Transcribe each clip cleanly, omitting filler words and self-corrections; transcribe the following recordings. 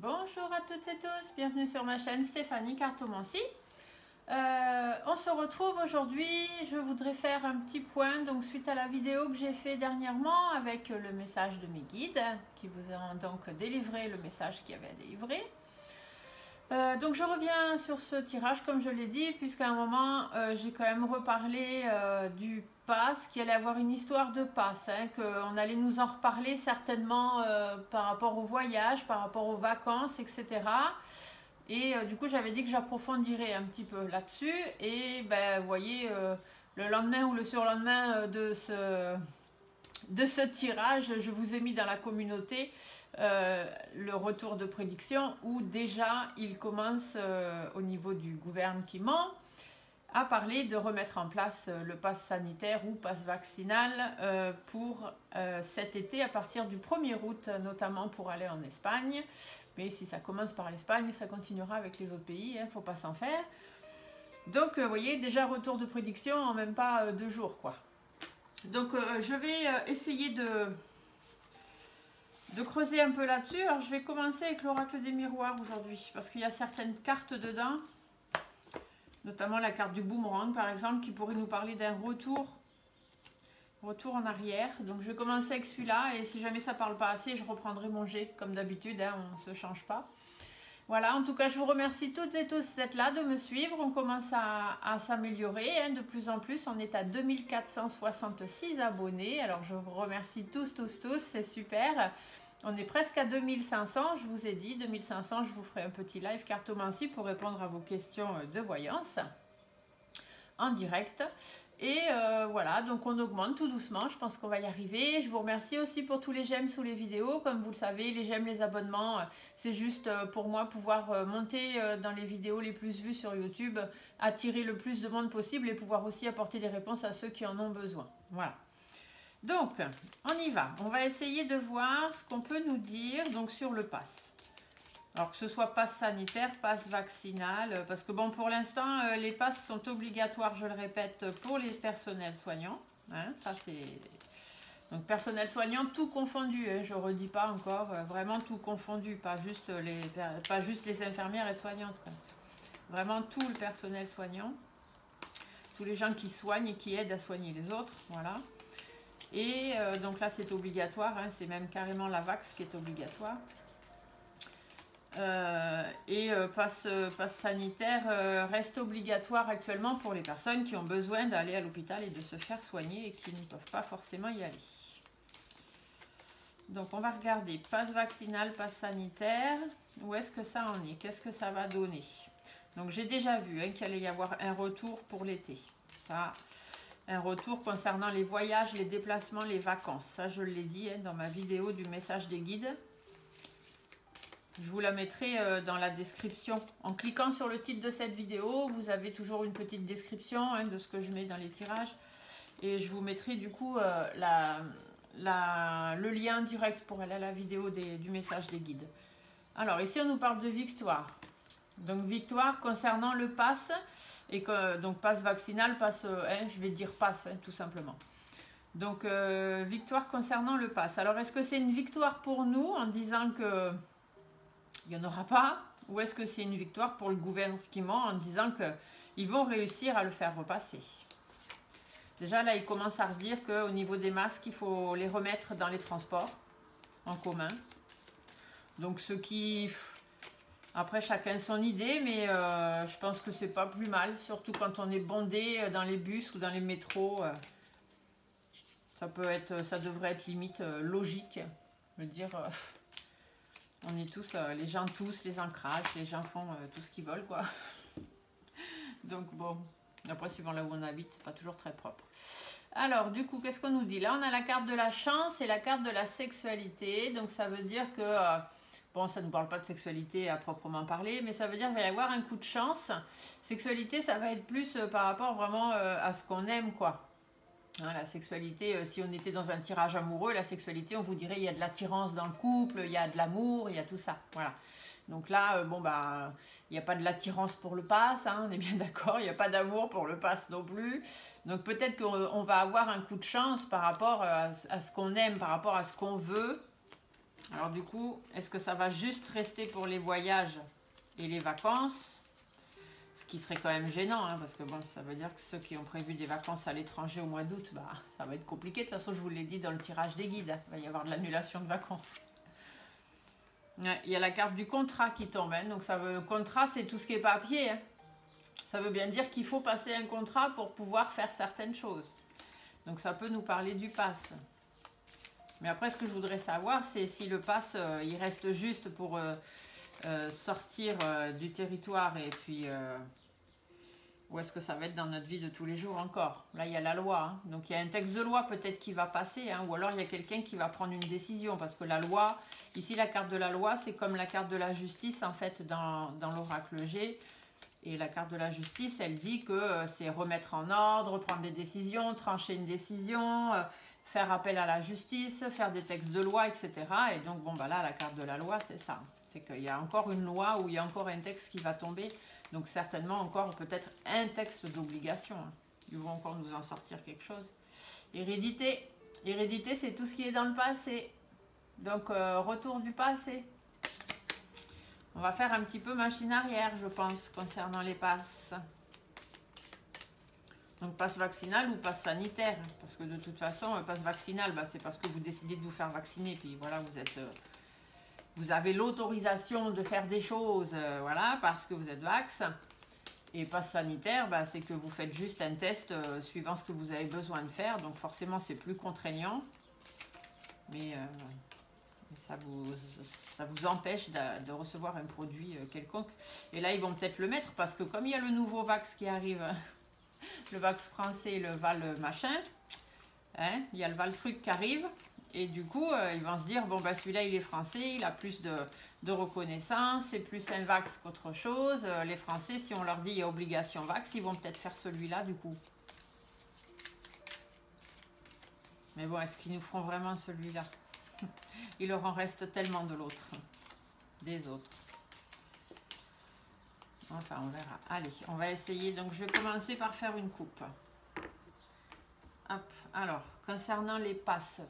Bonjour à toutes et tous, bienvenue sur ma chaîne Stéphanie Cartomancie. On se retrouve aujourd'hui, je voudrais faire un petit point donc suite à la vidéo que j'ai fait dernièrement avec le message de mes guides qui vous ont donc délivré le message qu'il y avait à délivrer. Donc je reviens sur ce tirage comme je l'ai dit, puisqu'à un moment j'ai quand même reparlé du pass, qu'il allait avoir une histoire de pass, hein, qu'on allait nous en reparler certainement par rapport au voyage, par rapport aux vacances, etc. Et du coup j'avais dit que j'approfondirais un petit peu là-dessus. Et ben, vous voyez, le lendemain ou le surlendemain de ce tirage, je vous ai mis dans la communauté le retour de prédiction où déjà il commence au niveau du gouvernement à parler de remettre en place le pass sanitaire ou pass vaccinal pour cet été à partir du 1er août, notamment pour aller en Espagne. Mais si ça commence par l'Espagne, ça continuera avec les autres pays, il ne faut pas s'en faire. Donc vous voyez, déjà retour de prédiction en même pas 2 jours, quoi. Donc je vais essayer de creuser un peu là-dessus. Alors je vais commencer avec l'oracle des miroirs aujourd'hui, parce qu'il y a certaines cartes dedans, notamment la carte du boomerang par exemple, qui pourrait nous parler d'un retour en arrière. Donc je vais commencer avec celui-là, et si jamais ça ne parle pas assez, je reprendrai mon jet comme d'habitude, hein, on ne se change pas. Voilà, en tout cas, je vous remercie toutes et tous d'être là, de me suivre. On commence à s'améliorer, hein, de plus en plus. On est à 2466 abonnés. Alors, je vous remercie tous, c'est super. On est presque à 2500, je vous ai dit. 2500, je vous ferai un petit live cartomancie pour répondre à vos questions de voyance en direct. Et voilà, donc on augmente tout doucement, je pense qu'on va y arriver. Je vous remercie aussi pour tous les j'aime sous les vidéos. Comme vous le savez, les j'aime, les abonnements, c'est juste pour moi pouvoir monter dans les vidéos les plus vues sur YouTube, attirer le plus de monde possible et pouvoir aussi apporter des réponses à ceux qui en ont besoin. Voilà. Donc, on y va. On va essayer de voir ce qu'on peut nous dire donc sur le pass. Alors que ce soit pass sanitaire, pass vaccinal, parce que bon, pour l'instant, les passes sont obligatoires, je le répète, pour les personnels soignants. Hein, ça c'est... Donc personnel soignant, tout confondu, hein, je ne redis pas encore, vraiment tout confondu, pas juste les infirmières et soignantes. Quoi. Vraiment tout le personnel soignant, tous les gens qui soignent et qui aident à soigner les autres, voilà. Et donc là c'est obligatoire, hein, c'est même carrément la vax qui est obligatoire. Pass sanitaire reste obligatoire actuellement pour les personnes qui ont besoin d'aller à l'hôpital et de se faire soigner et qui ne peuvent pas forcément y aller. Donc on va regarder pass vaccinal, pass sanitaire, où est-ce que ça en est, qu'est-ce que ça va donner. Donc j'ai déjà vu hein, qu'il allait y avoir un retour pour l'été, un retour concernant les voyages, les déplacements, les vacances, ça je l'ai dit hein, dans ma vidéo du message des guides. Je vous la mettrai dans la description. En cliquant sur le titre de cette vidéo, vous avez toujours une petite description hein, de ce que je mets dans les tirages. Et je vous mettrai du coup le lien direct pour aller à la vidéo du message des guides. Alors ici on nous parle de victoire. Donc victoire concernant le pass. Et que, donc pass vaccinal, pass, je vais dire pass hein, tout simplement. Donc victoire concernant le pass. Alors est-ce que c'est une victoire pour nous en disant que il n'y en aura pas, ou est-ce que c'est une victoire pour le gouvernement en disant qu'ils vont réussir à le faire repasser? Déjà là, il commence à redire qu'au niveau des masques, il faut les remettre dans les transports en commun. Donc ce qui... Après, chacun son idée, mais je pense que c'est pas plus mal, surtout quand on est bondé dans les bus ou dans les métros. Ça devrait être limite logique, je veux dire... On est tous, les gens tous, les ancrages, les gens font tout ce qu'ils veulent, quoi. Donc bon, après suivant là où on habite, c'est pas toujours très propre. Alors du coup, qu'est-ce qu'on nous dit? Là, on a la carte de la chance et la carte de la sexualité. Donc ça veut dire que, bon, ça ne nous parle pas de sexualité à proprement parler, mais ça veut dire qu'il va y avoir un coup de chance. Sexualité, ça va être plus par rapport vraiment à ce qu'on aime, quoi. Hein, la sexualité, si on était dans un tirage amoureux, la sexualité, on vous dirait il y a de l'attirance dans le couple, il y a de l'amour, il y a tout ça. Voilà. Donc là, bon, bah, il n'y a pas de l'attirance pour le pass, hein, on est bien d'accord, il n'y a pas d'amour pour le pass non plus. Donc peut-être qu'on va avoir un coup de chance par rapport à ce qu'on aime, par rapport à ce qu'on veut. Alors du coup, est-ce que ça va juste rester pour les voyages et les vacances? Ce qui serait quand même gênant, hein, parce que bon, ça veut dire que ceux qui ont prévu des vacances à l'étranger au mois d'août, bah, ça va être compliqué. De toute façon, je vous l'ai dit dans le tirage des guides, il va y avoir de l'annulation de vacances. Ouais, il y a la carte du contrat qui tombe, hein, donc ça veut, contrat, c'est tout ce qui est papier. Hein. Ça veut bien dire qu'il faut passer un contrat pour pouvoir faire certaines choses. Donc ça peut nous parler du pass. Mais après, ce que je voudrais savoir, c'est si le pass, il reste juste pour sortir du territoire et puis où est-ce que ça va être dans notre vie de tous les jours encore. Là, il y a la loi. Hein. Donc, il y a un texte de loi peut-être qui va passer. Hein, ou alors, il y a quelqu'un qui va prendre une décision. Parce que la loi, ici, la carte de la loi, c'est comme la carte de la justice, en fait, dans l'oracle G. Et la carte de la justice, elle dit que c'est remettre en ordre, prendre des décisions, trancher une décision, faire appel à la justice, faire des textes de loi, etc. Et donc, bon, bah là, la carte de la loi, c'est ça. C'est qu'il y a encore une loi ou il y a encore un texte qui va tomber. Donc, certainement encore peut-être un texte d'obligation. Hein. Ils vont encore nous en sortir quelque chose. Hérédité. Hérédité, c'est tout ce qui est dans le passé. Donc, retour du passé. On va faire un petit peu machine arrière, je pense, concernant les passes. Donc, passe vaccinal ou passe sanitaire. Parce que de toute façon, passe vaccinal, bah, c'est parce que vous décidez de vous faire vacciner. Puis voilà, vous avez l'autorisation de faire des choses, voilà, parce que vous êtes vax. Et passe sanitaire, bah, c'est que vous faites juste un test suivant ce que vous avez besoin de faire. Donc, forcément, c'est plus contraignant. Mais... ça vous empêche de recevoir un produit quelconque. Et là, ils vont peut-être le mettre parce que comme il y a le nouveau Vax qui arrive, le Vax français, le Val machin, hein, il y a le Val truc qui arrive. Et du coup, ils vont se dire, bon, bah, celui-là, il est français, il a plus de reconnaissance, c'est plus un Vax qu'autre chose. Les Français, si on leur dit il y a obligation Vax, ils vont peut-être faire celui-là, du coup. Mais bon, est-ce qu'ils nous feront vraiment celui-là? Il leur en reste tellement de l'autre, des autres. Enfin, on verra. Allez, on va essayer. Donc, je vais commencer par faire une coupe. Hop. Alors, concernant les passes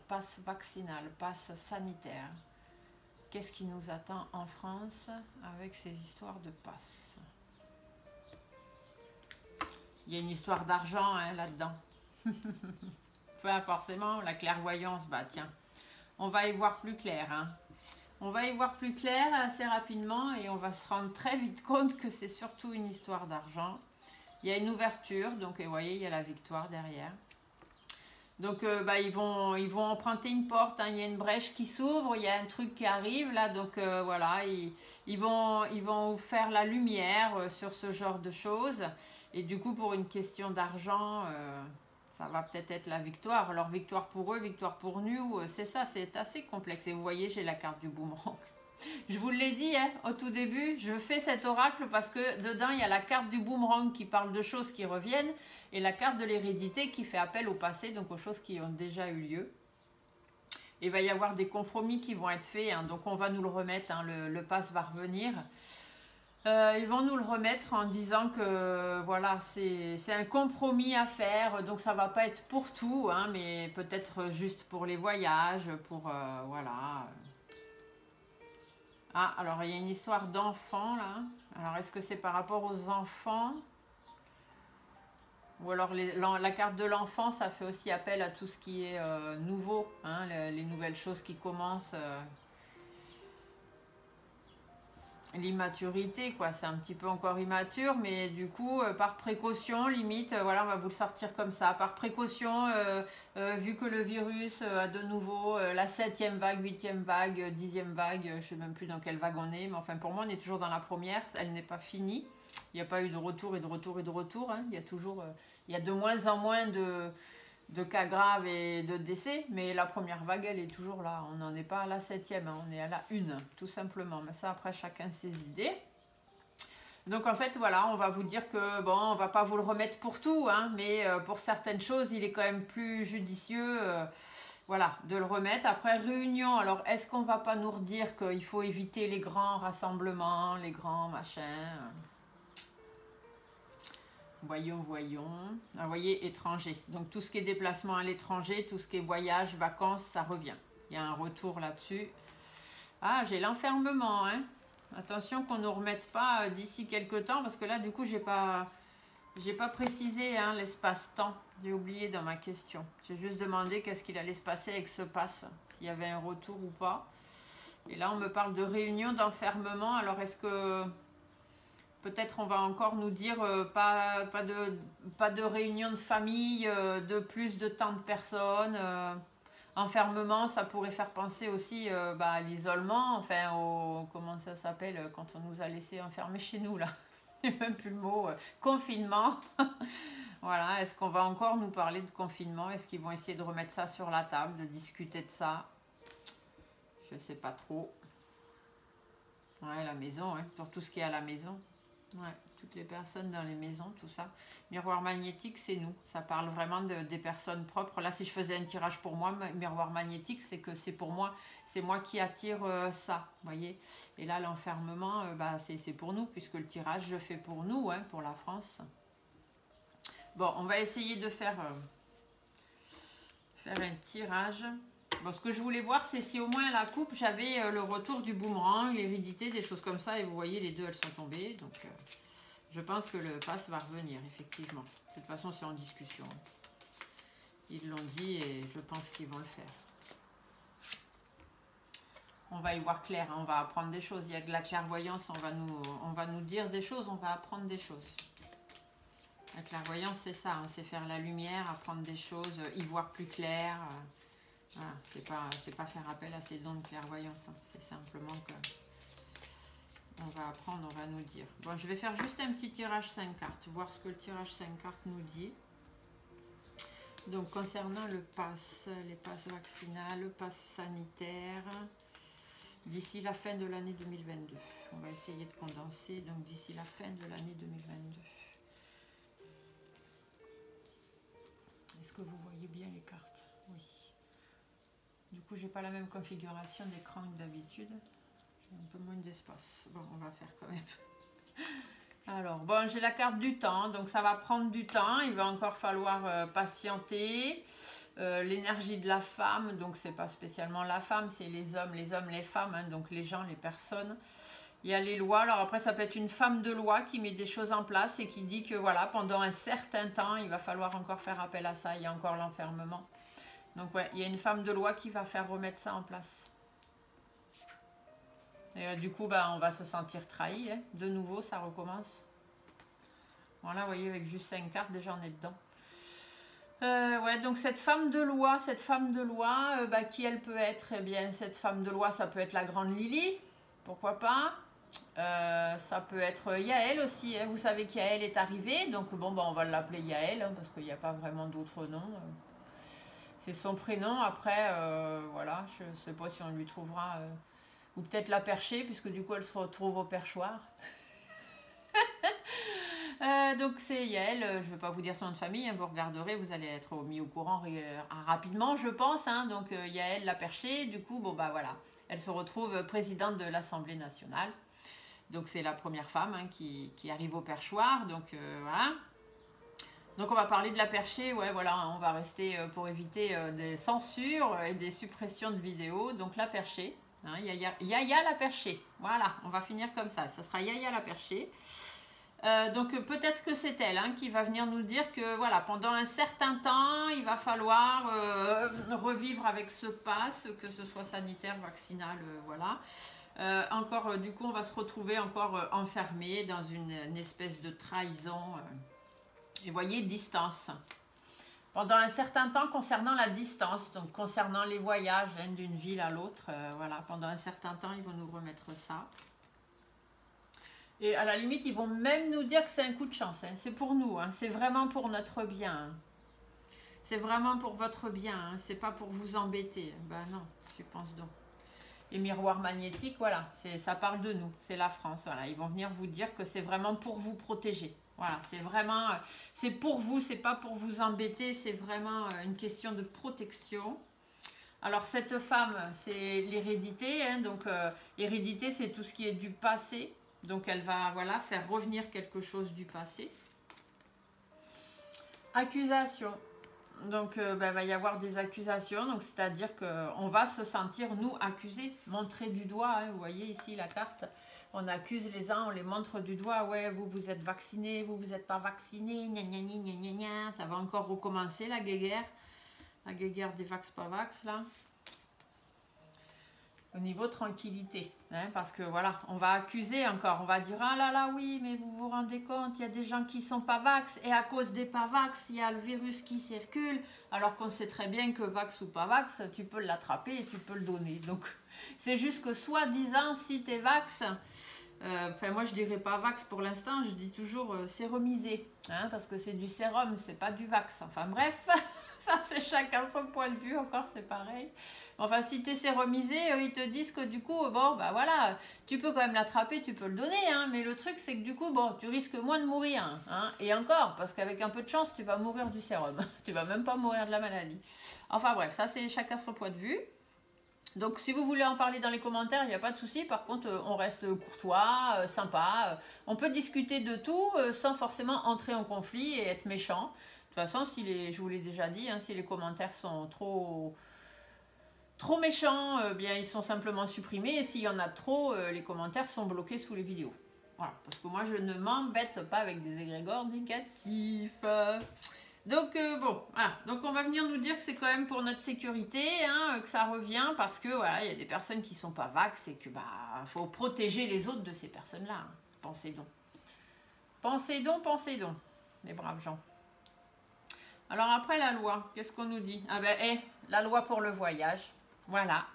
vaccinales, passes sanitaires, qu'est-ce qui nous attend en France avec ces histoires de passes? Il y a une histoire d'argent hein, là-dedans. Enfin, forcément, la clairvoyance, bah tiens. On va y voir plus clair. Hein. On va y voir plus clair assez rapidement et on va se rendre très vite compte que c'est surtout une histoire d'argent. Il y a une ouverture, donc vous voyez, il y a la victoire derrière. Donc bah, ils vont emprunter une porte, hein. Il y a une brèche qui s'ouvre, il y a un truc qui arrive là, donc voilà, ils vont faire la lumière sur ce genre de choses. Et du coup, pour une question d'argent... ça va peut-être être la victoire. Alors, victoire pour eux, victoire pour nous, c'est ça, c'est assez complexe. Et vous voyez, j'ai la carte du boomerang. Je vous l'ai dit hein, au tout début, je fais cet oracle parce que dedans, il y a la carte du boomerang qui parle de choses qui reviennent et la carte de l'hérédité qui fait appel au passé, donc aux choses qui ont déjà eu lieu. Et il va y avoir des compromis qui vont être faits, hein, donc on va nous le remettre, hein, le pass va revenir. Ils vont nous le remettre en disant que voilà, c'est un compromis à faire, donc ça va pas être pour tout, hein, mais peut-être juste pour les voyages, pour voilà. Ah, alors il y a une histoire d'enfants là. Alors est-ce que c'est par rapport aux enfants? Ou alors la carte de l'enfant, ça fait aussi appel à tout ce qui est nouveau, hein, les nouvelles choses qui commencent. L'immaturité quoi, c'est un petit peu encore immature, mais du coup par précaution limite, voilà, on va vous le sortir comme ça, par précaution, vu que le virus a de nouveau la 7e vague, 8e vague, 10e vague, je sais même plus dans quelle vague on est, mais enfin pour moi on est toujours dans la première, elle n'est pas finie, il n'y a pas eu de retour et de retour et de retour, hein. Il y a toujours, il y a de moins en moins de cas graves et de décès, mais la première vague elle est toujours là, on n'en est pas à la 7e, hein, on est à la 1 tout simplement, mais ça après chacun ses idées. Donc en fait voilà, on va vous dire que bon, on va pas vous le remettre pour tout, hein, mais pour certaines choses il est quand même plus judicieux voilà, de le remettre. Après réunion, alors est-ce qu'on va pas nous redire qu'il faut éviter les grands rassemblements, les grands machins? Voyons. Ah, vous voyez, étranger. Donc tout ce qui est déplacement à l'étranger, tout ce qui est voyage, vacances, ça revient. Il y a un retour là-dessus. Ah, j'ai l'enfermement, hein. Attention qu'on ne remette pas d'ici quelques temps, parce que là, du coup, j'ai pas précisé hein, l'espace-temps. J'ai oublié dans ma question. J'ai juste demandé qu'est-ce qu'il allait se passer avec ce pass, s'il y avait un retour ou pas. Et là, on me parle de réunion d'enfermement. Alors, est-ce que peut-être on va encore nous dire pas de réunion de famille, de plus de tant de personnes enfermement, ça pourrait faire penser aussi à l'isolement, enfin au comment ça s'appelle quand on nous a laissé enfermer chez nous là. J'ai même plus le mot, confinement. Voilà, est-ce qu'on va encore nous parler de confinement? Est-ce qu'ils vont essayer de remettre ça sur la table, de discuter de ça? Je sais pas trop. Ouais, la maison, hein, pour tout ce qui est à la maison. Ouais, toutes les personnes dans les maisons, tout ça. Miroir magnétique, c'est nous. Ça parle vraiment des personnes propres. Là, si je faisais un tirage pour moi, miroir magnétique, c'est que c'est pour moi. C'est moi qui attire ça, vous voyez. Et là, l'enfermement, c'est pour nous, puisque le tirage, je fais pour nous, hein, pour la France. Bon, on va essayer de faire un tirage. Bon, ce que je voulais voir, c'est si au moins à la coupe, j'avais le retour du boomerang, l'hérédité, des choses comme ça. Et vous voyez, les deux, elles sont tombées. Donc, je pense que le pass va revenir, effectivement. De toute façon, c'est en discussion. Ils l'ont dit et je pense qu'ils vont le faire. On va y voir clair, hein, on va apprendre des choses. Il y a de la clairvoyance, on va nous dire des choses, on va apprendre des choses. La clairvoyance, c'est ça, hein, c'est faire la lumière, apprendre des choses, y voir plus clair. Voilà, c'est pas faire appel à ces dons de clairvoyance, hein. C'est simplement que on va apprendre, on va nous dire. Bon, je vais faire juste un petit tirage 5 cartes, voir ce que le tirage 5 cartes nous dit. Donc, concernant le pass, les passes vaccinales, le pass sanitaire, d'ici la fin de l'année 2022. On va essayer de condenser, donc d'ici la fin de l'année 2022. Est-ce que vous voyez bien les cartes? Oui. Du coup, j'ai pas la même configuration d'écran que d'habitude. J'ai un peu moins d'espace. Bon, on va faire quand même. Alors, bon, j'ai la carte du temps, donc ça va prendre du temps. Il va encore falloir patienter. L'énergie de la femme, donc c'est pas spécialement la femme, c'est les hommes, les femmes, hein, donc les gens, les personnes. Il y a les lois. Alors après, ça peut être une femme de loi qui met des choses en place et qui dit que voilà, pendant un certain temps, il va falloir encore faire appel à ça. Il y a encore l'enfermement. Donc ouais, il y a une femme de loi qui va faire remettre ça en place. Et du coup, on va se sentir trahi. Hein. De nouveau, ça recommence. Voilà, vous voyez, avec juste 5 cartes, déjà on est dedans. Ouais, donc cette femme de loi, qui elle peut être? Eh bien, cette femme de loi, ça peut être la grande Lily, pourquoi pas. Ça peut être Yael aussi, hein. Vous savez qu'Yael est arrivée, donc bon, on va l'appeler Yael, hein, parce qu'il n'y a pas vraiment d'autre nom. C'est son prénom, après, voilà, je ne sais pas si on lui trouvera, ou peut-être la perchée, puisque du coup elle se retrouve au perchoir. Donc c'est Yael, je ne vais pas vous dire son nom de famille, hein, vous regarderez, vous allez être mis au courant rapidement, je pense. Hein, donc Yael la perchée, du coup, voilà, elle se retrouve présidente de l'Assemblée nationale. Donc c'est la première femme hein, qui arrive au perchoir, donc voilà. Donc on va parler de la perchée, ouais, voilà, on va rester pour éviter des censures et des suppressions de vidéos. Donc la perchée, hein, Yaya la perchée, voilà, on va finir comme ça sera Yaya la perchée. Donc peut-être que c'est elle hein, qui va venir nous dire que voilà, pendant un certain temps, il va falloir revivre avec ce pass, que ce soit sanitaire, vaccinal, voilà. Encore, du coup, on va se retrouver encore enfermé dans une espèce de trahison. Et vous voyez, distance. Pendant un certain temps, concernant la distance, donc concernant les voyages hein, d'une ville à l'autre, voilà, pendant un certain temps, ils vont nous remettre ça. Et à la limite, ils vont même nous dire que c'est un coup de chance. Hein. C'est pour nous, hein. C'est vraiment pour notre bien. Hein. C'est vraiment pour votre bien. Hein. C'est pas pour vous embêter. Ben non, je pense donc. Les miroirs magnétiques, voilà, ça parle de nous. C'est la France. Voilà, ils vont venir vous dire que c'est vraiment pour vous protéger. Voilà, c'est vraiment, c'est pour vous, c'est pas pour vous embêter. C'est vraiment une question de protection. Alors cette femme, c'est l'hérédité. Hein, donc hérédité, c'est tout ce qui est du passé. Donc elle va voilà, faire revenir quelque chose du passé. Accusation. Donc, va y avoir des accusations. Donc, c'est-à-dire qu'on va se sentir, nous, accusés, montrés du doigt. Hein, vous voyez ici la carte. On accuse les uns, on les montre du doigt. Ouais, vous, vous êtes vaccinés, vous, vous n'êtes pas vaccinés. Gna, gna, gna, gna, gna, gna. Ça va encore recommencer, la guéguerre. La guéguerre des vax-pas-vax, là. Au niveau tranquillité, hein, parce que voilà, on va accuser encore, on va dire ah là là oui, mais vous vous rendez compte, il y a des gens qui sont pas vax et à cause des pas vax, il y a le virus qui circule, alors qu'on sait très bien que vax ou pas vax, tu peux l'attraper et tu peux le donner. Donc c'est juste que soi-disant, si tu es vax, enfin moi je dirais pas vax pour l'instant, je dis toujours séromisé, hein, parce que c'est du sérum, c'est pas du vax. Enfin bref. Ça, c'est chacun son point de vue, encore c'est pareil. Enfin, si tu es séromisé, ils te disent que du coup, bon, bah voilà, tu peux quand même l'attraper, tu peux le donner, hein, mais le truc, c'est que du coup, bon, tu risques moins de mourir. Hein, et encore, parce qu'avec un peu de chance, tu vas mourir du sérum. Tu vas même pas mourir de la maladie. Enfin bref, ça, c'est chacun son point de vue. Donc, si vous voulez en parler dans les commentaires, il n'y a pas de souci. Par contre, on reste courtois, sympa. On peut discuter de tout sans forcément entrer en conflit et être méchant. De toute façon, je vous l'ai déjà dit, hein, si les commentaires sont trop méchants, bien ils sont simplement supprimés. Et s'il y en a trop, les commentaires sont bloqués sous les vidéos. Voilà, parce que moi, je ne m'embête pas avec des égrégores négatifs. Donc, bon, voilà. Donc, on va venir nous dire que c'est quand même pour notre sécurité, hein, que ça revient, parce que, voilà, il y a des personnes qui ne sont pas vax et que, bah, faut protéger les autres de ces personnes-là. Hein. Pensez donc. Pensez donc, les braves gens. Alors après la loi, qu'est-ce qu'on nous dit? Ah ben, la loi pour le voyage, voilà.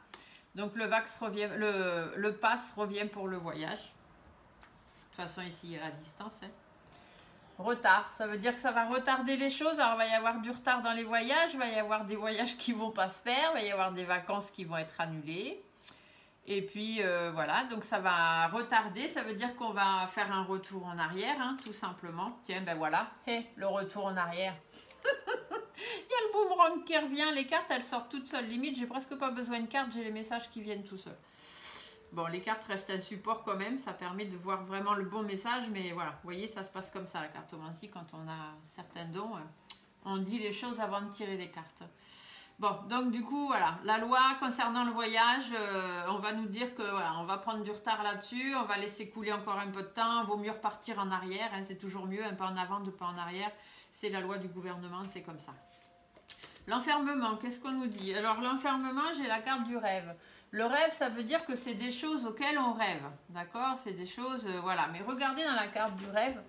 Donc le vax revient, le pass revient pour le voyage. De toute façon ici il y a la distance. Hein. Retard, ça veut dire que ça va retarder les choses. Alors il va y avoir du retard dans les voyages, il va y avoir des voyages qui vont pas se faire, il va y avoir des vacances qui vont être annulées. Et puis voilà, donc ça va retarder, ça veut dire qu'on va faire un retour en arrière, hein, tout simplement. Tiens, ben voilà, le retour en arrière. Il y a le boomerang qui revient, les cartes elles sortent toutes seules, limite j'ai presque pas besoin de cartes, j'ai les messages qui viennent tout seuls. Bon, les cartes restent un support quand même, ça permet de voir vraiment le bon message, mais voilà, vous voyez ça se passe comme ça la cartomancie, quand on a certains dons, on dit les choses avant de tirer des cartes. Bon, donc du coup voilà, la loi concernant le voyage, on va nous dire que voilà, on va prendre du retard là-dessus, on va laisser couler encore un peu de temps, vaut mieux repartir en arrière, hein, c'est toujours mieux, un pas en avant, deux pas en arrière, c'est la loi du gouvernement, c'est comme ça. L'enfermement, qu'est-ce qu'on nous dit? Alors l'enfermement, j'ai la carte du rêve. Le rêve, ça veut dire que c'est des choses auxquelles on rêve, d'accord? C'est des choses, voilà. Mais regardez dans la carte du rêve,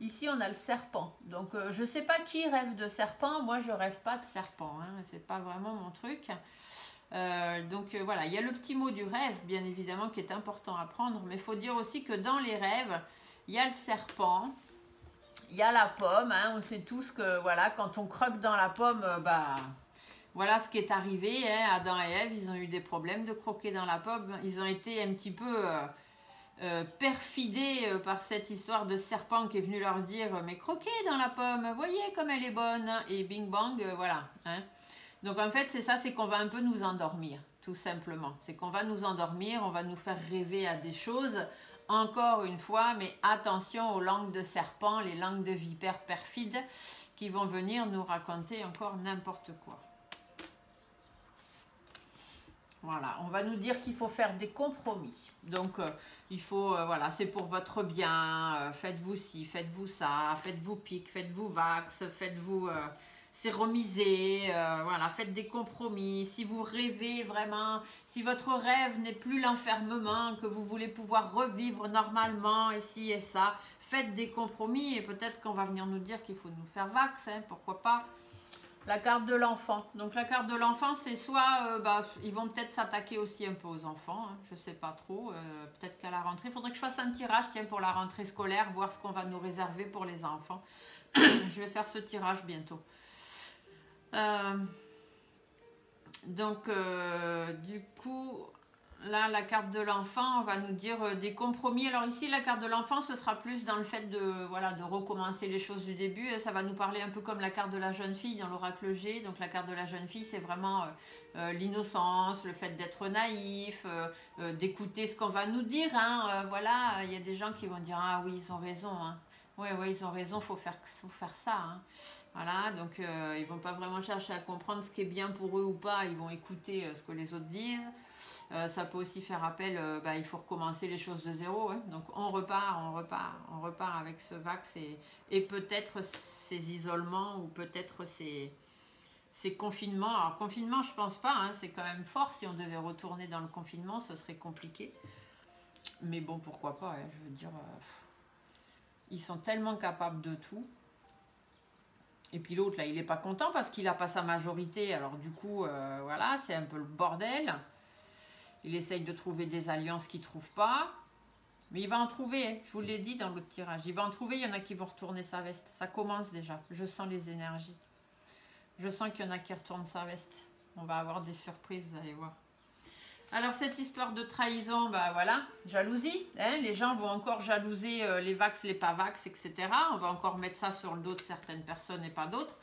ici on a le serpent. Donc je ne sais pas qui rêve de serpent, moi je rêve pas de serpent, hein. C'est pas vraiment mon truc. Donc voilà, il y a le petit mot du rêve, bien évidemment, qui est important à prendre. Mais il faut dire aussi que dans les rêves, il y a le serpent. Il y a la pomme, hein, on sait tous que voilà, quand on croque dans la pomme, bah, voilà ce qui est arrivé. Hein, Adam et Ève, ils ont eu des problèmes de croquer dans la pomme. Ils ont été un petit peu perfidés par cette histoire de serpent qui est venu leur dire « Mais croquez dans la pomme, voyez comme elle est bonne !» Et bing bang, voilà. Hein. Donc en fait, c'est ça, c'est qu'on va un peu nous endormir, tout simplement. C'est qu'on va nous endormir, on va nous faire rêver à des choses. Encore une fois, mais attention aux langues de serpent, les langues de vipères perfides qui vont venir nous raconter encore n'importe quoi. Voilà, on va nous dire qu'il faut faire des compromis. Donc, il faut, voilà, c'est pour votre bien, faites-vous ci, faites-vous ça, faites-vous pique, faites-vous vax, faites-vous... séromiser, voilà, faites des compromis. Si vous rêvez vraiment, si votre rêve n'est plus l'enfermement, que vous voulez pouvoir revivre normalement et ci et ça, faites des compromis et peut-être qu'on va venir nous dire qu'il faut nous faire vax, hein, pourquoi pas. La carte de l'enfant. Donc la carte de l'enfant, c'est soit, ils vont peut-être s'attaquer aussi un peu aux enfants, hein, je sais pas trop, peut-être qu'à la rentrée, il faudrait que je fasse un tirage, tiens, pour la rentrée scolaire, voir ce qu'on va nous réserver pour les enfants. Je vais faire ce tirage bientôt. Donc du coup là la carte de l'enfant on va nous dire des compromis. Alors ici la carte de l'enfant ce sera plus dans le fait de, voilà, de recommencer les choses du début. Ça va nous parler un peu comme la carte de la jeune fille dans l'oracle G. Donc la carte de la jeune fille c'est vraiment l'innocence, le fait d'être naïf, d'écouter ce qu'on va nous dire, hein. Voilà, il y a des gens qui vont dire ah oui ils ont raison, hein. Ouais, ouais, ils ont raison, faut faire ça, hein. Voilà, donc ils vont pas vraiment chercher à comprendre ce qui est bien pour eux ou pas, ils vont écouter ce que les autres disent. Ça peut aussi faire appel, il faut recommencer les choses de zéro, hein. Donc on repart avec ce vax et peut-être ces isolements ou peut-être ces confinements. Alors confinement, je pense pas, hein, c'est quand même fort. Si on devait retourner dans le confinement, ce serait compliqué. Mais bon, pourquoi pas, hein, je veux dire, ils sont tellement capables de tout. Et puis l'autre, là, il n'est pas content parce qu'il n'a pas sa majorité. Alors du coup, voilà, c'est un peu le bordel. Il essaye de trouver des alliances qu'il ne trouve pas. Mais il va en trouver, hein, je vous l'ai dit dans l'autre tirage. Il va en trouver, il y en a qui vont retourner sa veste. Ça commence déjà, je sens les énergies. Je sens qu'il y en a qui retournent sa veste. On va avoir des surprises, vous allez voir. Alors cette histoire de trahison, bah voilà, jalousie, hein, les gens vont encore jalouser les vax, les pas vax, etc. On va encore mettre ça sur le dos de certaines personnes et pas d'autres.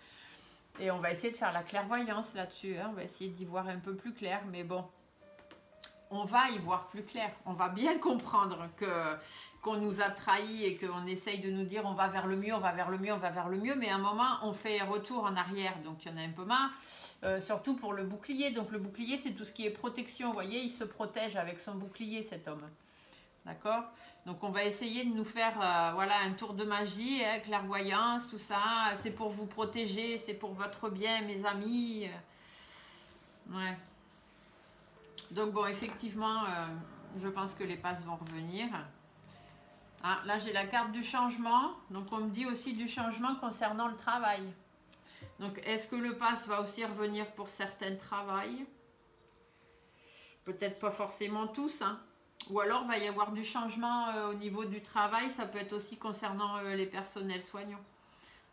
Et on va essayer de faire la clairvoyance là-dessus, hein, on va essayer d'y voir un peu plus clair, mais bon, on va y voir plus clair. On va bien comprendre qu'on nous a trahis et qu'on essaye de nous dire on va vers le mieux, on va vers le mieux, on va vers le mieux, mais à un moment on fait retour en arrière, donc il y en a un peu marre. Surtout pour le bouclier. Donc le bouclier, c'est tout ce qui est protection. Vous voyez, il se protège avec son bouclier, cet homme. D'accord? Donc on va essayer de nous faire voilà, un tour de magie, hein, clairvoyance, tout ça. C'est pour vous protéger, c'est pour votre bien, mes amis. Ouais. Donc bon, effectivement, je pense que les passes vont revenir. Ah, là, j'ai la carte du changement. Donc on me dit aussi du changement concernant le travail. Donc, est-ce que le pass va aussi revenir pour certains travails? Peut-être pas forcément tous, hein. Ou alors, va y avoir du changement au niveau du travail. Ça peut être aussi concernant les personnels soignants.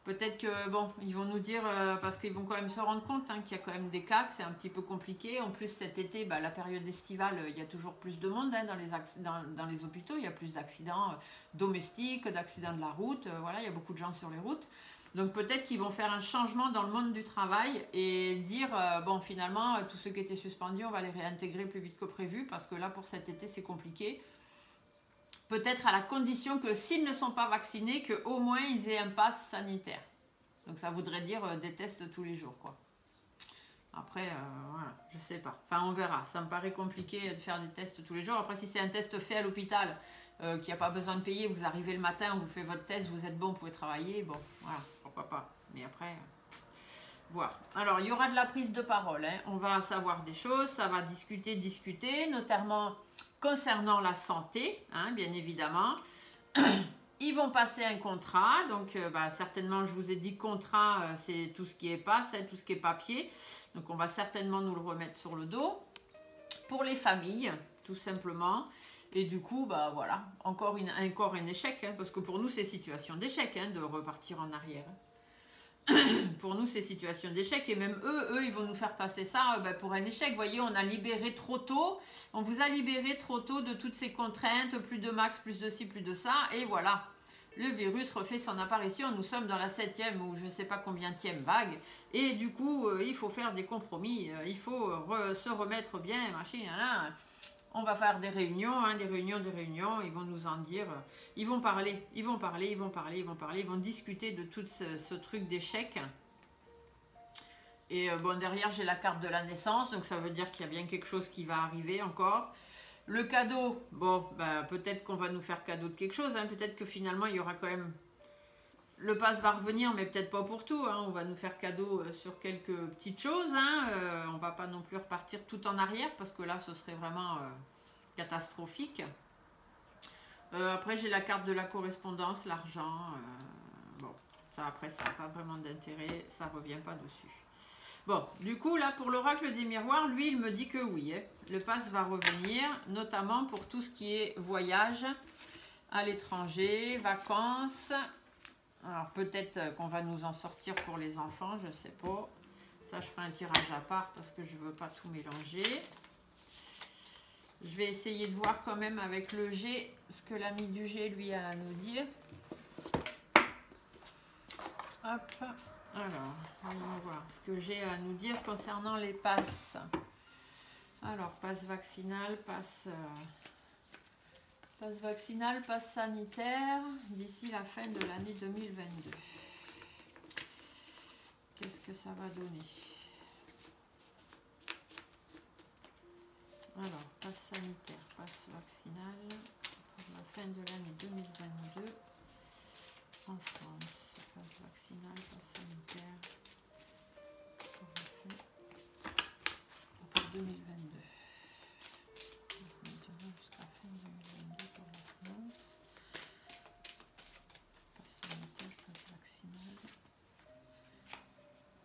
Peut-être que, bon, ils vont nous dire, parce qu'ils vont quand même se rendre compte hein, qu'il y a quand même des cas, que c'est un petit peu compliqué. En plus, cet été, la période estivale, il y a toujours plus de monde hein, dans les hôpitaux. Il y a plus d'accidents domestiques, d'accidents de la route. Voilà, il y a beaucoup de gens sur les routes. Donc peut-être qu'ils vont faire un changement dans le monde du travail et dire, bon finalement, tous ceux qui étaient suspendus, on va les réintégrer plus vite que prévu parce que là, pour cet été, c'est compliqué. Peut-être à la condition que s'ils ne sont pas vaccinés, qu'au moins ils aient un pass sanitaire. Donc ça voudrait dire des tests tous les jours, quoi. Après, voilà, je sais pas. Enfin, on verra. Ça me paraît compliqué de faire des tests tous les jours. Après, si c'est un test fait à l'hôpital, qu'il n'y a pas besoin de payer, vous arrivez le matin, on vous fait votre test, vous êtes bon, vous pouvez travailler, bon, voilà, pourquoi pas. Mais après, voilà. Alors, il y aura de la prise de parole, hein. On va savoir des choses, ça va discuter, notamment concernant la santé, hein, bien évidemment. Ils vont passer un contrat, donc certainement, je vous ai dit contrat, c'est tout ce qui est passe, hein, tout ce qui est papier. Donc, on va certainement nous le remettre sur le dos. Pour les familles, tout simplement. Et du coup, voilà, encore un échec, hein, parce que pour nous, c'est situation d'échec, hein, de repartir en arrière. Pour nous, c'est situation d'échec, et même eux, ils vont nous faire passer ça pour un échec. Vous voyez, on a libéré trop tôt, on vous a libéré trop tôt de toutes ces contraintes, plus de max, plus de ci, plus de ça, et voilà. Le virus refait son apparition, nous sommes dans la 7e ou je ne sais pas combienième vague, et du coup, il faut faire des compromis, il faut se remettre bien, machin, là. On va faire des réunions, hein, des réunions, ils vont nous en dire, ils vont parler, ils vont discuter de tout ce truc d'échec. Et bon, derrière, j'ai la carte de la naissance, donc ça veut dire qu'il y a bien quelque chose qui va arriver encore. Le cadeau, bon, peut-être qu'on va nous faire cadeau de quelque chose, hein, peut-être que finalement, il y aura quand même... Le pass va revenir, mais peut-être pas pour tout, hein, on va nous faire cadeau sur quelques petites choses, hein, on va pas non plus repartir tout en arrière, parce que là, ce serait vraiment catastrophique. Après, j'ai la carte de la correspondance, l'argent, bon, ça après, ça n'a pas vraiment d'intérêt, ça revient pas dessus. Bon, du coup, là, pour l'oracle des miroirs, lui, il me dit que oui, hein, le pass va revenir, notamment pour tout ce qui est voyage à l'étranger, vacances. Alors, peut-être qu'on va nous en sortir pour les enfants, je ne sais pas. Ça, je ferai un tirage à part parce que je ne veux pas tout mélanger. Je vais essayer de voir quand même avec le G ce que l'ami du G, lui, a à nous dire. Hop. Alors, voyons voir ce que j'ai à nous dire concernant les passes. Alors, passe vaccinal, passe Passe vaccinal, passe sanitaire, d'ici la fin de l'année 2022. Qu'est-ce que ça va donner? Alors, passe sanitaire, passe vaccinal, pour la fin de l'année 2022, en France. Passe vaccinal, passe sanitaire, pour la fin pour 2022. Maintenant, jusqu'à fin 2022 pour la France. Passe sanitaire, passe vaccinal.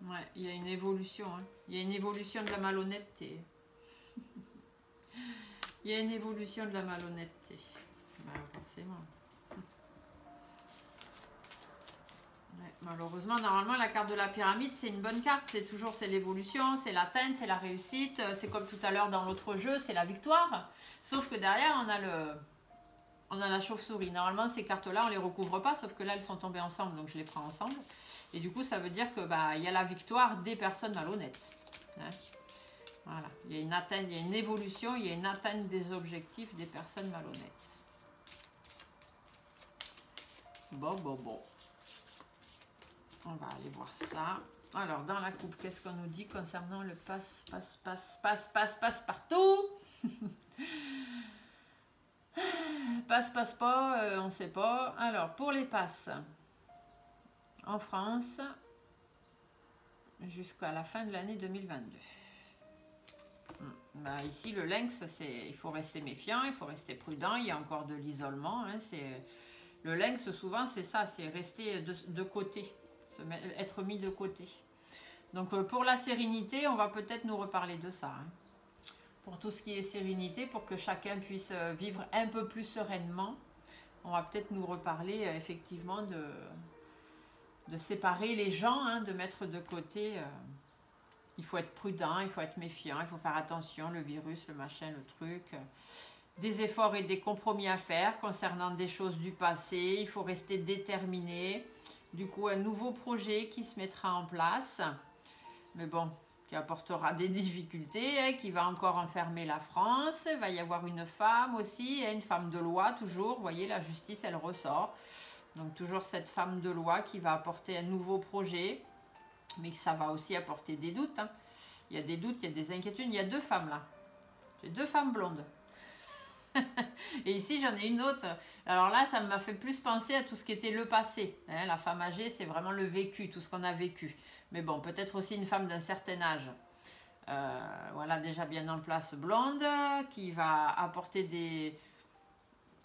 Ouais, il y a une évolution. Hein. Il y a une évolution de la malhonnêteté. Il y a une évolution de la malhonnêteté. Ben, forcément. Ouais, malheureusement, normalement, la carte de la pyramide, c'est une bonne carte. C'est toujours l'évolution, c'est l'atteinte, c'est la réussite. C'est comme tout à l'heure dans l'autre jeu, c'est la victoire. Sauf que derrière, on a la chauve-souris. Normalement, ces cartes-là, on les recouvre pas, sauf que là, elles sont tombées ensemble, donc je les prends ensemble. Et du coup, ça veut dire que il y a la victoire des personnes malhonnêtes. Hein. Voilà, il y a une atteinte, il y a une évolution, il y a une atteinte des objectifs des personnes malhonnêtes. Bon. On va aller voir ça. Alors, dans la coupe, qu'est-ce qu'on nous dit concernant le passe partout. Passe pas, on ne sait pas. Alors, pour les passes, en France, jusqu'à la fin de l'année 2022. Bah, ici, le lynx, il faut rester méfiant, il faut rester prudent, il y a encore de l'isolement. Hein, le lynx, souvent, c'est ça, c'est rester de côté, être mis de côté. Donc, pour la sérénité, on va peut-être nous reparler de ça. Hein. Pour tout ce qui est sérénité, pour que chacun puisse vivre un peu plus sereinement, on va peut-être nous reparler effectivement de séparer les gens, hein, de mettre de côté... il faut être prudent, il faut être méfiant, il faut faire attention, le virus, le machin, le truc. Des efforts et des compromis à faire concernant des choses du passé. Il faut rester déterminé. Du coup, un nouveau projet qui se mettra en place. Mais bon, qui apportera des difficultés, hein, qui va encore enfermer la France. Il va y avoir une femme aussi, hein, une femme de loi toujours. Vous voyez, la justice, elle ressort. Donc toujours cette femme de loi qui va apporter un nouveau projet. Mais ça va aussi apporter des doutes. Hein. Il y a des doutes, il y a des inquiétudes. Il y a deux femmes là. J'ai deux femmes blondes. Et ici, j'en ai une autre. Alors là, ça m'a fait plus penser à tout ce qui était le passé. Hein. La femme âgée, c'est vraiment le vécu, tout ce qu'on a vécu. Mais bon, peut-être aussi une femme d'un certain âge. Voilà, déjà bien en place, blonde, qui va apporter des...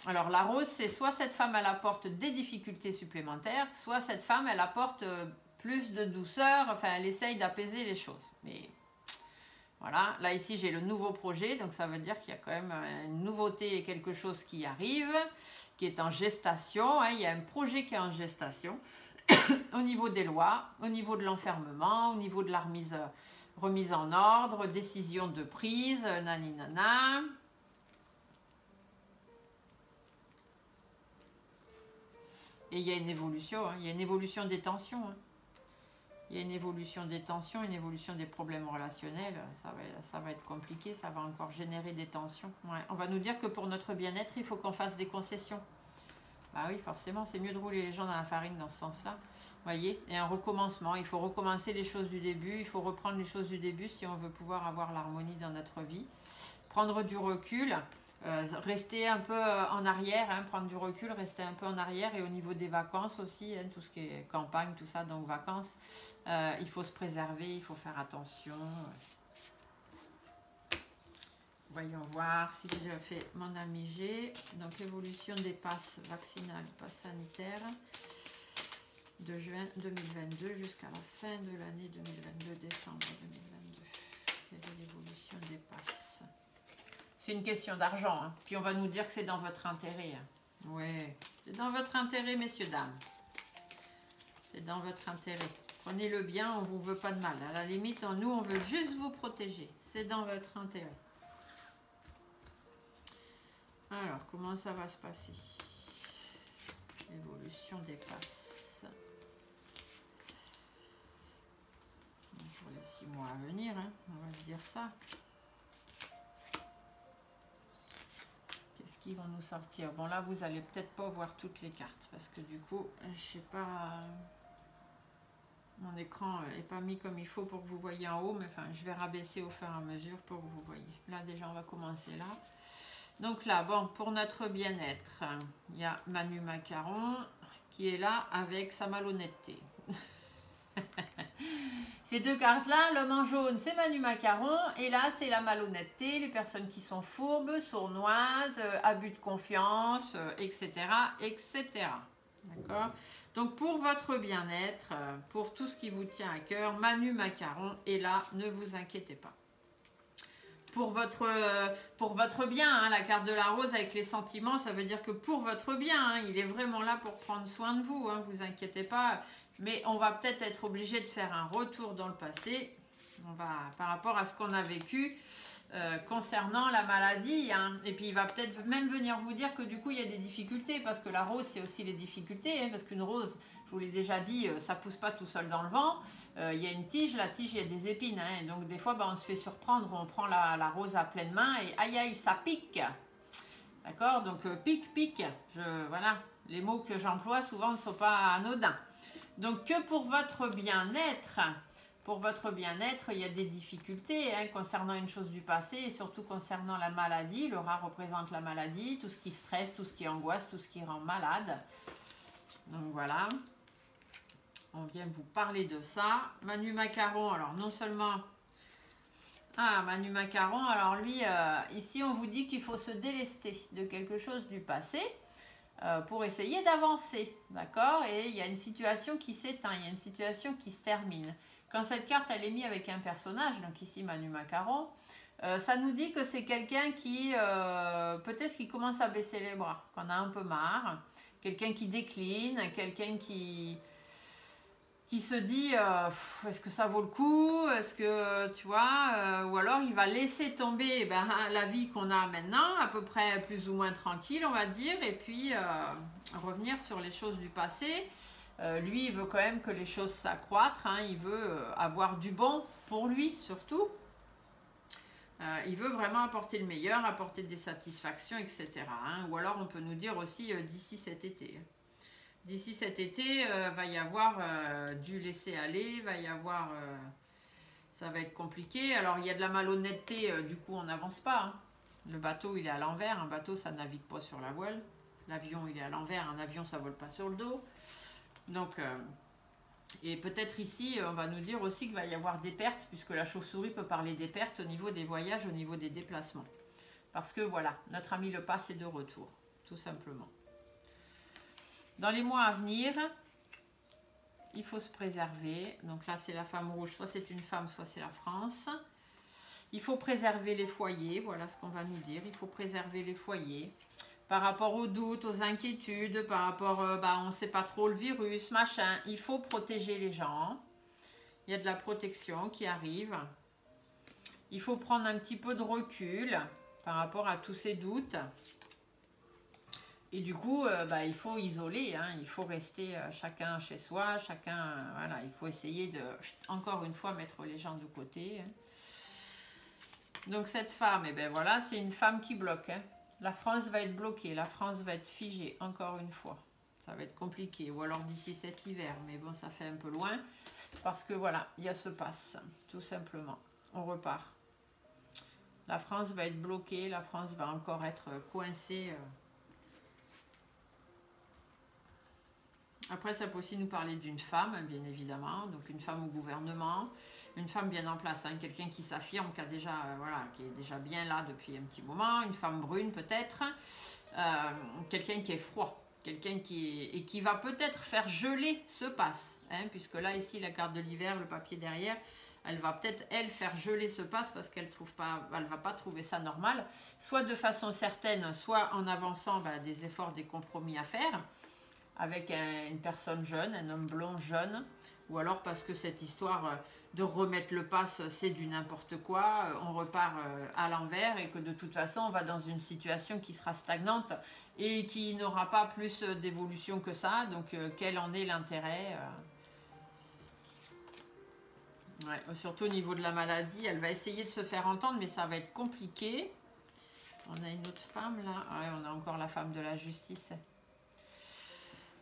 Alors la rose, c'est soit cette femme, elle apporte des difficultés supplémentaires, soit cette femme, elle apporte... plus de douceur, enfin elle essaye d'apaiser les choses. Mais voilà, là ici j'ai le nouveau projet, donc ça veut dire qu'il y a quand même une nouveauté et quelque chose qui arrive, qui est en gestation. Hein. Il y a un projet qui est en gestation au niveau des lois, au niveau de l'enfermement, au niveau de la remise en ordre, décision de prise, naninana. Et il y a une évolution, hein. Il y a une évolution des tensions. Hein. Il y a une évolution des tensions, une évolution des problèmes relationnels. Ça va être compliqué, ça va encore générer des tensions. Ouais. On va nous dire que pour notre bien-être, il faut qu'on fasse des concessions. Bah oui, forcément, c'est mieux de rouler les gens dans la farine dans ce sens-là. Vous voyez, et un recommencement. Il faut recommencer les choses du début, il faut reprendre les choses du début si on veut pouvoir avoir l'harmonie dans notre vie. Prendre du recul. Rester un peu en arrière, hein, prendre du recul, rester un peu en arrière, et au niveau des vacances aussi, hein, tout ce qui est campagne, tout ça, donc vacances, il faut se préserver, il faut faire attention. Voyons voir si j'ai fait mon ami G. Donc évolution des passes vaccinales, passes sanitaires de juin 2022 jusqu'à la fin de l'année 2022, décembre 2022. Quelle est l'évolution des passes? C'est une question d'argent, hein. Puis on va nous dire que c'est dans votre intérêt. Hein. Ouais, c'est dans votre intérêt, messieurs, dames. C'est dans votre intérêt. Prenez-le bien, on ne vous veut pas de mal. À la limite, nous, on veut juste vous protéger. C'est dans votre intérêt. Alors, comment ça va se passer? L'évolution des passes. Pour les 6 mois à venir, hein, on va se dire ça. qui vont nous sortir? Bon, là, vous allez peut-être pas voir toutes les cartes parce que du coup, je sais pas, mon écran est pas mis comme il faut pour que vous voyez en haut, mais enfin, je vais rabaisser au fur et à mesure pour que vous voyez. Là, déjà, on va commencer là. Donc là, bon, pour notre bien-être, il y a Manu Macaron qui est là avec sa malhonnêteté. Ces deux cartes-là, l'homme en jaune, c'est Manu Macaron, et là, c'est la malhonnêteté, les personnes qui sont fourbes, sournoises, abus de confiance, etc., etc. D'accord? Donc, pour votre bien-être, pour tout ce qui vous tient à cœur, Manu Macaron est là, ne vous inquiétez pas. Pour votre bien, hein, la carte de la rose avec les sentiments, ça veut dire que pour votre bien, hein, il est vraiment là pour prendre soin de vous, hein, vous inquiétez pas. Mais on va peut-être être obligé de faire un retour dans le passé, par rapport à ce qu'on a vécu concernant la maladie. Hein. Et puis il va peut-être même venir vous dire que du coup il y a des difficultés, parce que la rose c'est aussi les difficultés, hein, parce qu'une rose, je vous l'ai déjà dit, ça pousse pas tout seul dans le vent. Il y a une tige, la tige il y a des épines, hein, et donc des fois on se fait surprendre, on prend la rose à pleine main et aïe aïe ça pique. D'accord? Donc pique, voilà, les mots que j'emploie souvent ne sont pas anodins. Donc que pour votre bien-être, il y a des difficultés hein, concernant une chose du passé et surtout concernant la maladie. Le rat représente la maladie, tout ce qui stresse, tout ce qui angoisse, tout ce qui rend malade. Donc voilà, on vient vous parler de ça. Manu Macaron, alors non seulement... Ah, Manu Macaron, alors lui, ici on vous dit qu'il faut se délester de quelque chose du passé pour essayer d'avancer, d'accord? Et il y a une situation qui s'éteint, il y a une situation qui se termine. Quand cette carte elle est mise avec un personnage, donc ici Manu Macaron, ça nous dit que c'est quelqu'un qui peut-être qui commence à baisser les bras, qu'on a un peu marre, quelqu'un qui décline, quelqu'un qui se dit est-ce que ça vaut le coup, est-ce que tu vois, ou alors il va laisser tomber la vie qu'on a maintenant, à peu près plus ou moins tranquille on va dire, et puis revenir sur les choses du passé. Lui il veut quand même que les choses s'accroîtrent, hein, il veut avoir du bon pour lui surtout. Il veut vraiment apporter le meilleur, apporter des satisfactions, etc. Hein. Ou alors on peut nous dire aussi d'ici cet été. D'ici cet été, va y avoir du laisser aller, va y avoir... ça va être compliqué. Alors il y a de la malhonnêteté, du coup on n'avance pas. Hein. Le bateau il est à l'envers, un bateau ça navigue pas sur la voile. L'avion il est à l'envers, un avion ça vole pas sur le dos. Donc... et peut-être ici, on va nous dire aussi qu'il va y avoir des pertes, puisque la chauve-souris peut parler des pertes au niveau des voyages, au niveau des déplacements. Parce que voilà, notre ami le passe est de retour, tout simplement. Dans les mois à venir, il faut se préserver. Donc là, c'est la femme rouge, soit c'est une femme, soit c'est la France. Il faut préserver les foyers, voilà ce qu'on va nous dire. Il faut préserver les foyers. Par rapport aux doutes, aux inquiétudes, par rapport, on ne sait pas trop le virus, machin. Il faut protéger les gens. Il y a de la protection qui arrive. Il faut prendre un petit peu de recul par rapport à tous ces doutes. Et du coup, il faut isoler, hein. Il faut rester chacun chez soi, chacun, voilà, il faut essayer de, encore une fois, mettre les gens de côté. Hein. Donc cette femme, voilà, c'est une femme qui bloque, hein. La France va être bloquée, la France va être figée, encore une fois. Ça va être compliqué, ou alors d'ici cet hiver, mais bon, ça fait un peu loin, parce que voilà, il y a ce passe, tout simplement. On repart. La France va être bloquée, la France va encore être coincée. Après, ça peut aussi nous parler d'une femme, bien évidemment, donc une femme au gouvernement, une femme bien en place, hein, quelqu'un qui s'affirme, qui a déjà, qui est déjà bien là depuis un petit moment, une femme brune peut-être, quelqu'un qui est froid, quelqu'un qui va peut-être faire geler ce passe, hein, puisque là ici la carte de l'hiver, le papier derrière, elle va peut-être elle faire geler ce passe parce qu'elle va pas trouver ça normal, soit de façon certaine, soit en avançant des efforts, des compromis à faire avec une personne jeune, un homme blond jeune, ou alors parce que cette histoire de remettre le pass, c'est du n'importe quoi, on repart à l'envers et que de toute façon, on va dans une situation qui sera stagnante et qui n'aura pas plus d'évolution que ça, donc quel en est l'intérêt ouais, surtout au niveau de la maladie, elle va essayer de se faire entendre, mais ça va être compliqué. On a une autre femme là. Ah, ouais, on a encore la femme de la justice.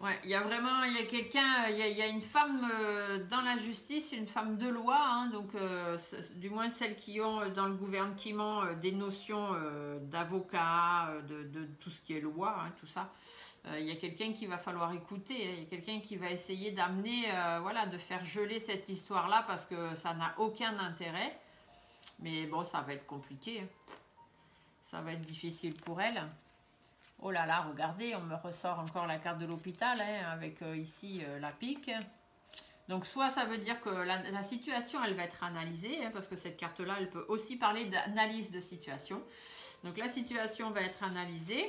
Ouais, il y a vraiment, il y a quelqu'un, il y a une femme dans la justice, une femme de loi, hein, donc du moins celles qui ont dans le gouvernement des notions d'avocat, de tout ce qui est loi, hein, tout ça. Il y a quelqu'un qu'il va falloir écouter, hein, il y a quelqu'un qui va essayer d'amener, voilà, de faire geler cette histoire-là parce que ça n'a aucun intérêt. Mais bon, ça va être compliqué, hein. Ça va être difficile pour elle. Oh là là, regardez, on me ressort encore la carte de l'hôpital, hein, avec ici la pique. Donc soit ça veut dire que la situation, elle va être analysée, hein, parce que cette carte-là, elle peut aussi parler d'analyse de situation. Donc la situation va être analysée.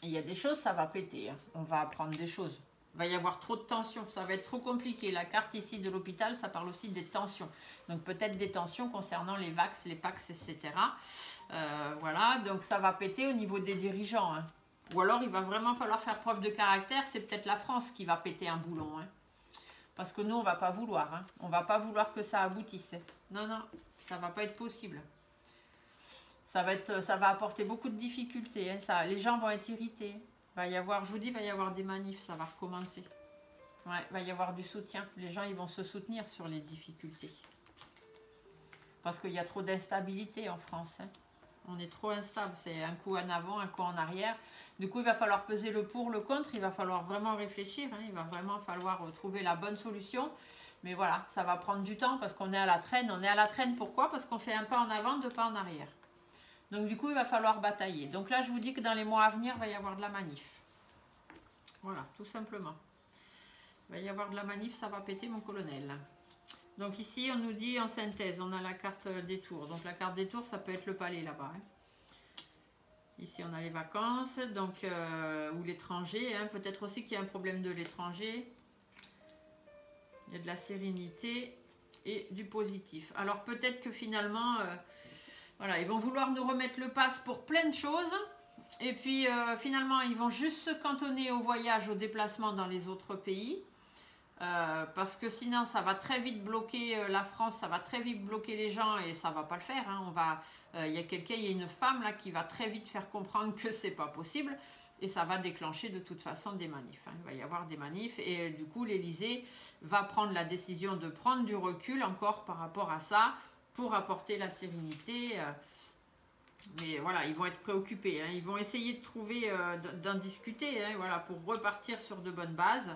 Et il y a des choses, ça va péter, hein. On va apprendre des choses. Il va y avoir trop de tensions, ça va être trop compliqué. La carte ici de l'hôpital, ça parle aussi des tensions. Donc peut-être des tensions concernant les VAX, les PAX, etc. Voilà, donc ça va péter au niveau des dirigeants, hein. Ou alors il va vraiment falloir faire preuve de caractère. C'est peut-être la France qui va péter un boulon, hein. Parce que nous, on va pas vouloir, hein. On va pas vouloir que ça aboutisse. Non, non, ça va pas être possible. Ça va apporter beaucoup de difficultés, hein. Les gens vont être irrités. Va y avoir, je vous dis, il va y avoir des manifs, ça va recommencer. Ouais, il va y avoir du soutien. Les gens, ils vont se soutenir sur les difficultés. Parce qu'il y a trop d'instabilité en France, hein. On est trop instable, c'est un coup en avant, un coup en arrière. Du coup, il va falloir peser le pour, le contre. Il va falloir vraiment réfléchir, hein. Il va vraiment falloir trouver la bonne solution. Mais voilà, ça va prendre du temps parce qu'on est à la traîne. On est à la traîne, pourquoi? Parce qu'on fait un pas en avant, deux pas en arrière. Donc du coup, il va falloir batailler. Donc là, je vous dis que dans les mois à venir, il va y avoir de la manif. Voilà, tout simplement. Il va y avoir de la manif, ça va péter, mon colonel. Donc ici, on nous dit en synthèse, on a la carte des tours. Donc la carte des tours, ça peut être le palais là-bas, hein. Ici, on a les vacances, donc, ou l'étranger, hein. Peut-être aussi qu'il y a un problème de l'étranger. Il y a de la sérénité et du positif. Alors peut-être que finalement, voilà, ils vont vouloir nous remettre le pass pour plein de choses. Et puis finalement, ils vont juste se cantonner au voyage, au déplacement dans les autres pays. Parce que sinon ça va très vite bloquer la France, ça va très vite bloquer les gens et ça va pas le faire, hein. Il y a quelqu'un, il y a une femme là qui va très vite faire comprendre que c'est pas possible et ça va déclencher de toute façon des manifs, hein. Il va y avoir des manifs et du coup l'Élysée va prendre la décision de prendre du recul encore par rapport à ça pour apporter la sérénité. Mais voilà, ils vont être préoccupés, hein. Ils vont essayer de trouver, d'en discuter, hein, voilà, pour repartir sur de bonnes bases.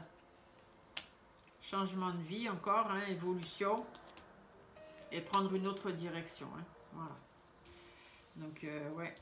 Changement de vie encore, hein, évolution. Et prendre une autre direction, hein, voilà. Donc, ouais.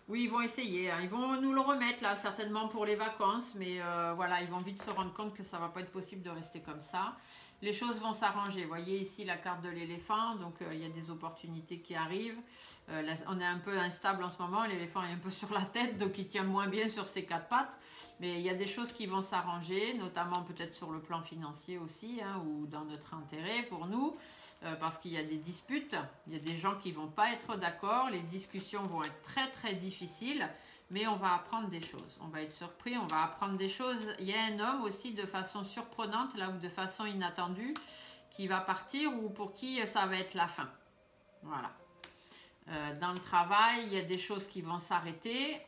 Oui, ils vont essayer, hein. Ils vont nous le remettre là, certainement pour les vacances. Mais voilà, ils vont vite se rendre compte que ça va pas être possible de rester comme ça. Les choses vont s'arranger. Vous voyez ici la carte de l'éléphant. Donc, il y a des opportunités qui arrivent. Là, on est un peu instable en ce moment. L'éléphant est un peu sur la tête, donc il tient moins bien sur ses quatre pattes. Mais il y a des choses qui vont s'arranger, notamment peut-être sur le plan financier aussi, hein, ou dans notre intérêt pour nous. Parce qu'il y a des disputes, il y a des gens qui ne vont pas être d'accord, les discussions vont être très très difficiles, mais on va apprendre des choses, on va être surpris, on va apprendre des choses. Il y a un homme aussi de façon surprenante, là, ou de façon inattendue, qui va partir ou pour qui ça va être la fin. Voilà. Dans le travail, il y a des choses qui vont s'arrêter.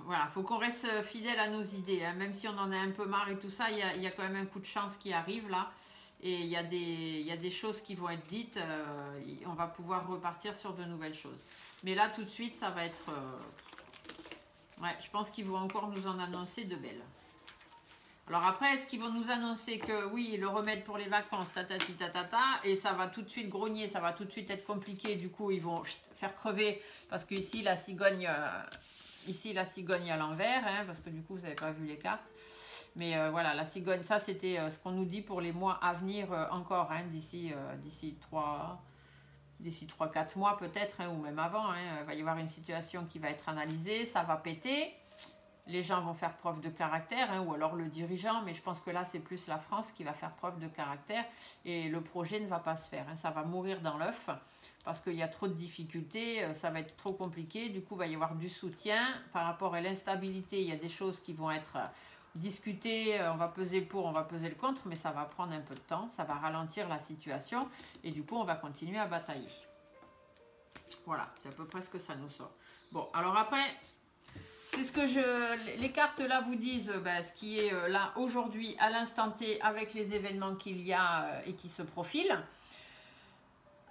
Voilà, il faut qu'on reste fidèle à nos idées, hein. Même si on en a un peu marre et tout ça, il y a quand même un coup de chance qui arrive là. Et il y a des choses qui vont être dites, on va pouvoir repartir sur de nouvelles choses. Mais là, tout de suite, ça va être... ouais, je pense qu'ils vont encore nous en annoncer de belles. Alors après, est-ce qu'ils vont nous annoncer que oui, le remède pour les vacances, tatati tatata, et ça va tout de suite grogner, ça va tout de suite être compliqué, du coup ils vont faire crever, parce que ici la cigogne à l'envers, hein, parce que du coup vous n'avez pas vu les cartes. Mais voilà, la cigogne, ça c'était ce qu'on nous dit pour les mois à venir encore, hein, d'ici 3-4 mois peut-être, hein, ou même avant, hein. Il va y avoir une situation qui va être analysée, ça va péter. Les gens vont faire preuve de caractère, hein, ou alors le dirigeant, mais je pense que là, c'est plus la France qui va faire preuve de caractère et le projet ne va pas se faire, hein. Ça va mourir dans l'œuf parce qu'il y a trop de difficultés, ça va être trop compliqué. Du coup, il va y avoir du soutien par rapport à l'instabilité. Il y a des choses qui vont être discutées, on va peser pour, on va peser le contre, mais ça va prendre un peu de temps, ça va ralentir la situation et du coup, on va continuer à batailler. Voilà, c'est à peu près ce que ça nous sort. Bon, alors après, c'est ce que les cartes là vous disent, ce qui est là aujourd'hui, à l'instant T, avec les événements qu'il y a et qui se profilent.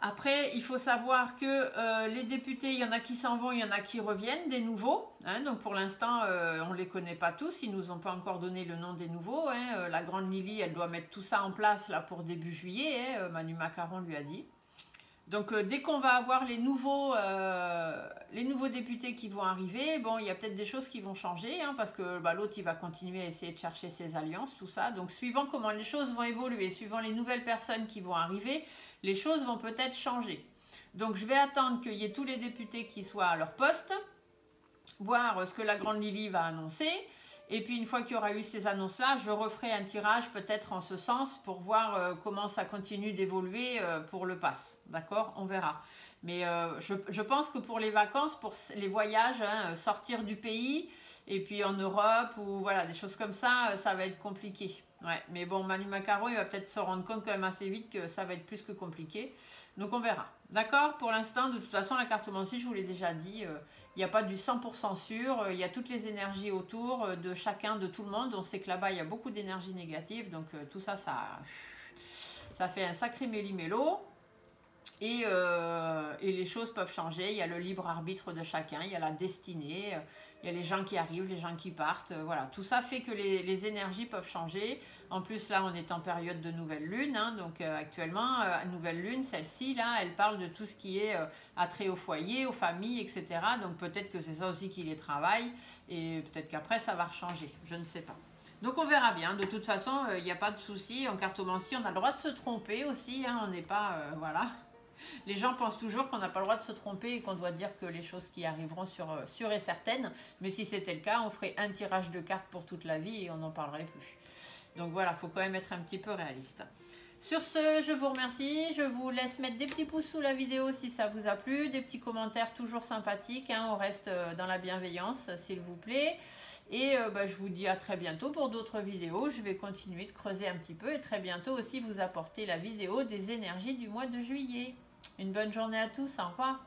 Après, il faut savoir que les députés, il y en a qui s'en vont, il y en a qui reviennent, des nouveaux. Hein, donc pour l'instant, on ne les connaît pas tous, ils ne nous ont pas encore donné le nom des nouveaux. Hein. La grande Lily, elle doit mettre tout ça en place là pour début juillet, hein, Manu Macaron lui a dit. Donc dès qu'on va avoir les nouveaux députés qui vont arriver, bon, il y a peut-être des choses qui vont changer, hein, parce que l'autre, il va continuer à essayer de chercher ses alliances, tout ça. Donc suivant comment les choses vont évoluer, suivant les nouvelles personnes qui vont arriver, les choses vont peut-être changer. Donc je vais attendre qu'il y ait tous les députés qui soient à leur poste, voir ce que la grande Lily va annoncer. Et puis une fois qu'il y aura eu ces annonces-là, je referai un tirage peut-être en ce sens pour voir comment ça continue d'évoluer pour le pass. D'accord? On verra. Mais je pense que pour les vacances, pour les voyages, hein, sortir du pays et puis en Europe ou voilà, des choses comme ça, ça va être compliqué. Ouais, mais bon, Manu Macaron, il va peut-être se rendre compte quand même assez vite que ça va être plus que compliqué. Donc on verra. D'accord? Pour l'instant, de toute façon, la cartomancie, je vous l'ai déjà dit, il n'y a pas du 100% sûr. Il y a toutes les énergies autour de chacun, de tout le monde. On sait que là-bas, il y a beaucoup d'énergie négative. Donc tout ça, ça fait un sacré méli-mélo. Et les choses peuvent changer. Il y a le libre arbitre de chacun. Il y a la destinée. Il y a les gens qui arrivent, les gens qui partent. Voilà, tout ça fait que les énergies peuvent changer. En plus, là, on est en période de nouvelle lune. Hein, donc, actuellement, nouvelle lune, celle-ci, là, elle parle de tout ce qui est attrait au foyer, aux familles, etc. Donc, peut-être que c'est ça aussi qui les travaille. Et peut-être qu'après, ça va changer. Je ne sais pas. Donc, on verra bien. De toute façon, il n'y a pas de souci. En cartomancie, on a le droit de se tromper aussi. Hein, on n'est pas... voilà. Les gens pensent toujours qu'on n'a pas le droit de se tromper et qu'on doit dire que les choses qui arriveront sûres et certaines. Mais si c'était le cas, on ferait un tirage de cartes pour toute la vie et on n'en parlerait plus. Donc voilà, il faut quand même être un petit peu réaliste. Sur ce, je vous remercie. Je vous laisse mettre des petits pouces sous la vidéo si ça vous a plu. Des petits commentaires toujours sympathiques. Hein, on reste dans la bienveillance, s'il vous plaît. Et je vous dis à très bientôt pour d'autres vidéos. Je vais continuer de creuser un petit peu et très bientôt aussi vous apporter la vidéo des énergies du mois de juillet. Une bonne journée à tous, au revoir.